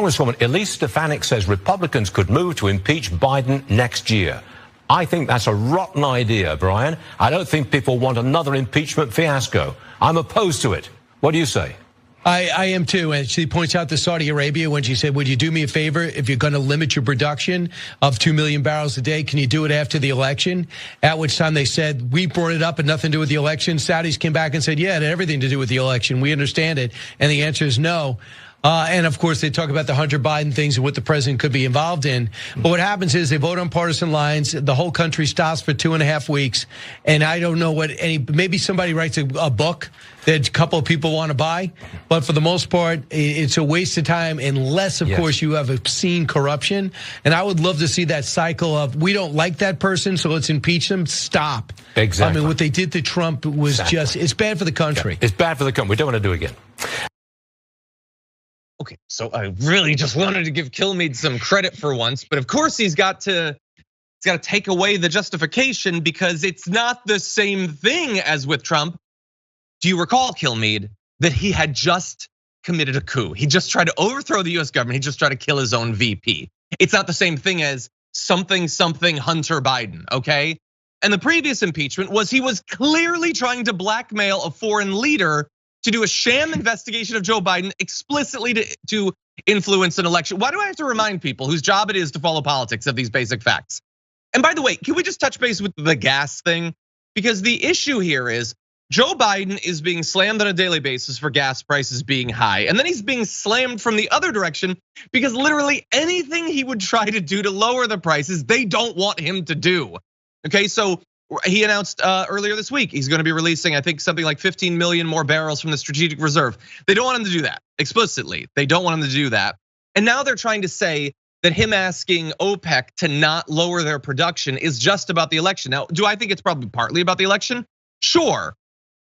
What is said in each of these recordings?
Congresswoman Elise Stefanik says Republicans could move to impeach Biden next year. I think that's a rotten idea, Brian. I don't think people want another impeachment fiasco. I'm opposed to it. What do you say? I am too, and she points out to Saudi Arabia when she said, would you do me a favor if you're going to limit your production of 2 million barrels a day, can you do it after the election? At which time they said, we brought it up and nothing to do with the election. Saudis came back and said, yeah, it had everything to do with the election. We understand it. And the answer is no. And of course, they talk about the Hunter Biden things and what the president could be involved in. But what happens is they vote on partisan lines. The whole country stops for 2.5 weeks. And I don't know what maybe somebody writes a book that a couple of people want to buy. But for the most part, it's a waste of time unless, of course, you have obscene corruption. And I would love to see that cycle of we don't like that person, so let's impeach them. Stop. Exactly. I mean, what they did to Trump was just, it's bad for the country. Yeah, it's bad for the country. We don't want to do it again. Okay, so I really just wanted to give Kilmeade some credit for once, but of course he's got to take away the justification because it's not the same thing as with Trump. Do you recall, Kilmeade, that he had just committed a coup? He just tried to overthrow the US government. He just tried to kill his own VP. It's not the same thing as something Hunter Biden, okay? And the previous impeachment was he was clearly trying to blackmail a foreign leader to do a sham investigation of Joe Biden explicitly to influence an election. Why do I have to remind people whose job it is to follow politics of these basic facts? And by the way, can we just touch base with the gas thing? Because the issue here is Joe Biden is being slammed on a daily basis for gas prices being high. And then he's being slammed from the other direction because literally anything he would try to do to lower the prices, they don't want him to do. Okay, so he announced earlier this week he's going to be releasing, I think, something like 15 million more barrels from the strategic reserve. They don't want him to do that explicitly. They don't want him to do that. And now they're trying to say that him asking OPEC to not lower their production is just about the election. Now, do I think it's probably partly about the election? Sure.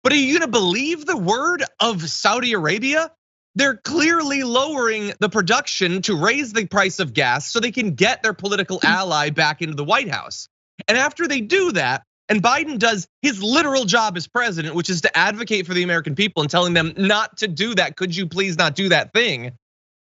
But are you going to believe the word of Saudi Arabia? They're clearly lowering the production to raise the price of gas so they can get their political ally back into the White House. And after they do that, and Biden does his literal job as president, which is to advocate for the American people and telling them not to do that. Could you please not do that thing?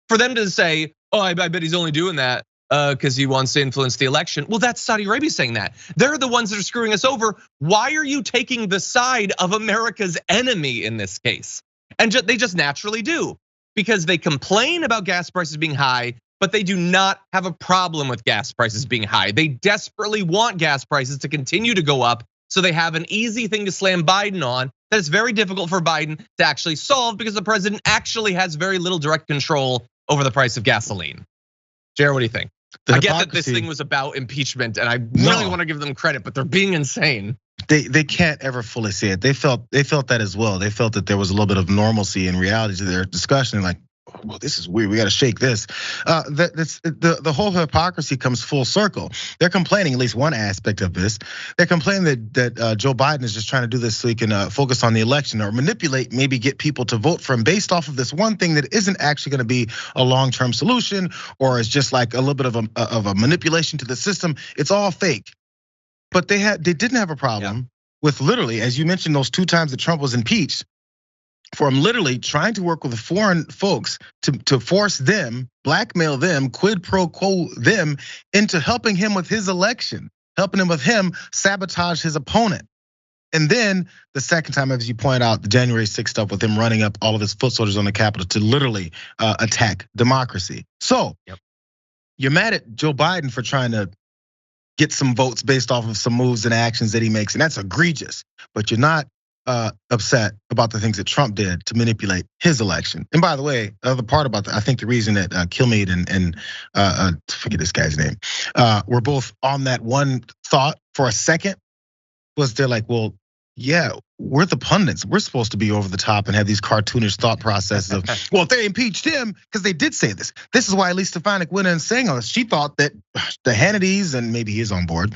For them to say, oh, I bet he's only doing that because he wants to influence the election. Well, that's Saudi Arabia saying that. They're the ones that are screwing us over. Why are you taking the side of America's enemy in this case? And they just naturally do because they complain about gas prices being high, but they do not have a problem with gas prices being high. They desperately want gas prices to continue to go up so they have an easy thing to slam Biden on that is very difficult for Biden to actually solve because the president actually has very little direct control over the price of gasoline. Jared, what do you think? I get that this thing was about impeachment and I really want to give them credit, but they're being insane. They can't ever fully see it. They felt that as well. They felt that there was a little bit of normalcy and reality to their discussion, like, well, this is weird. We got to shake this. The whole hypocrisy comes full circle. They're complaining, at least one aspect of this. They're complaining that Joe Biden is just trying to do this so he can focus on the election or manipulate, maybe get people to vote for him based off of this one thing that isn't actually going to be a long-term solution, or is just like a little bit of a manipulation to the system. It's all fake. But they didn't have a problem with literally, as you mentioned, those 2 times that Trump was impeached, for him literally trying to work with the foreign folks to force them, blackmail them, quid pro quo them into helping him with his election, helping him with sabotage his opponent. And then the second time, as you point out, the January 6th stuff with him running up all of his foot soldiers on the Capitol to literally attack democracy. So you're mad at Joe Biden for trying to get some votes based off of some moves and actions that he makes, and that's egregious. But you're not upset about the things that Trump did to manipulate his election. And by the way, the other part about that, I think the reason that Kilmeade and forget this guy's name, were both on that one thought for a second was they're like, well, yeah, we're the pundits. We're supposed to be over the top and have these cartoonish thought processes of, well, if they impeached him, because they did say this. This is why Elise Stefanik went in saying all this. She thought that the Hannitys, and maybe he is on board,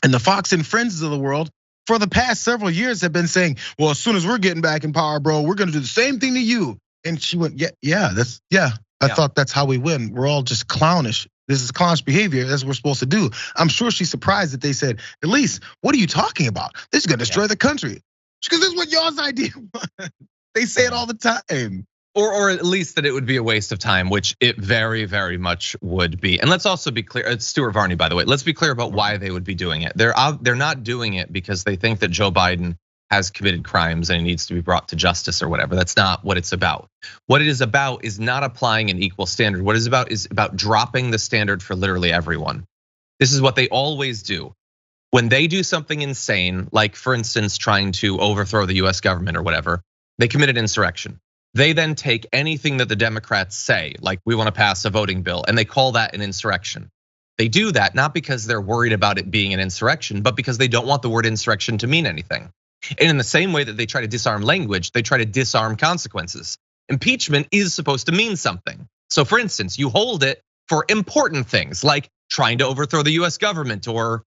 and the Fox and Friends of the world for the past several years have been saying, well, as soon as we're getting back in power, bro, we're gonna do the same thing to you. And she went, I thought that's how we win. We're all just clownish. This is clownish behavior, that's what we're supposed to do. I'm sure she's surprised that they said, Elise, what are you talking about? This is gonna destroy the country. Because this is what y'all's idea was. They say it all the time. Or at least that it would be a waste of time, which it very, very much would be. And let's also be clear, it's Stuart Varney, by the way. Let's be clear about why they would be doing it. They're not doing it because they think that Joe Biden has committed crimes and he needs to be brought to justice or whatever. That's not what it's about. What it is about is not applying an equal standard. What it is about dropping the standard for literally everyone. This is what they always do. When they do something insane, like for instance, trying to overthrow the US government or whatever, they committed insurrection. They then take anything that the Democrats say, like we want to pass a voting bill, and they call that an insurrection. They do that not because they're worried about it being an insurrection, but because they don't want the word insurrection to mean anything. And in the same way that they try to disarm language, they try to disarm consequences. Impeachment is supposed to mean something. So for instance, you hold it for important things like trying to overthrow the US government or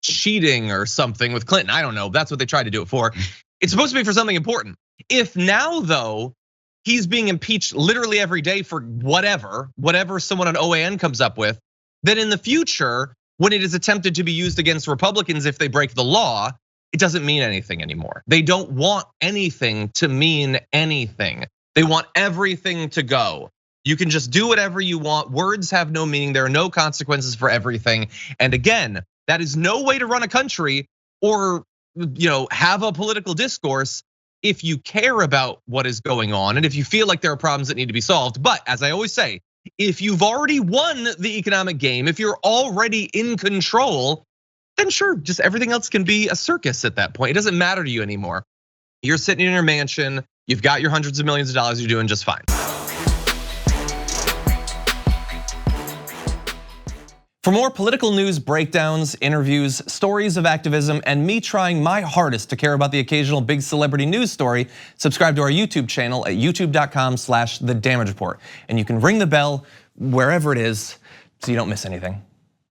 cheating or something with Clinton. I don't know, that's what they tried to do it for. It's supposed to be for something important. If now though, he's being impeached literally every day for whatever someone on OAN comes up with, then in the future, when it is attempted to be used against Republicans if they break the law, it doesn't mean anything anymore. They don't want anything to mean anything. They want everything to go. You can just do whatever you want. Words have no meaning. There are no consequences for everything. And again, that is no way to run a country or have a political discourse if you care about what is going on and if you feel like there are problems that need to be solved. But as I always say, if you've already won the economic game, if you're already in control, then sure, just everything else can be a circus at that point. It doesn't matter to you anymore. You're sitting in your mansion, you've got your hundreds of millions of dollars, you're doing just fine. For more political news, breakdowns, interviews, stories of activism, and me trying my hardest to care about the occasional big celebrity news story, subscribe to our YouTube channel at youtube.com/The Damage Report. And you can ring the bell wherever it is so you don't miss anything.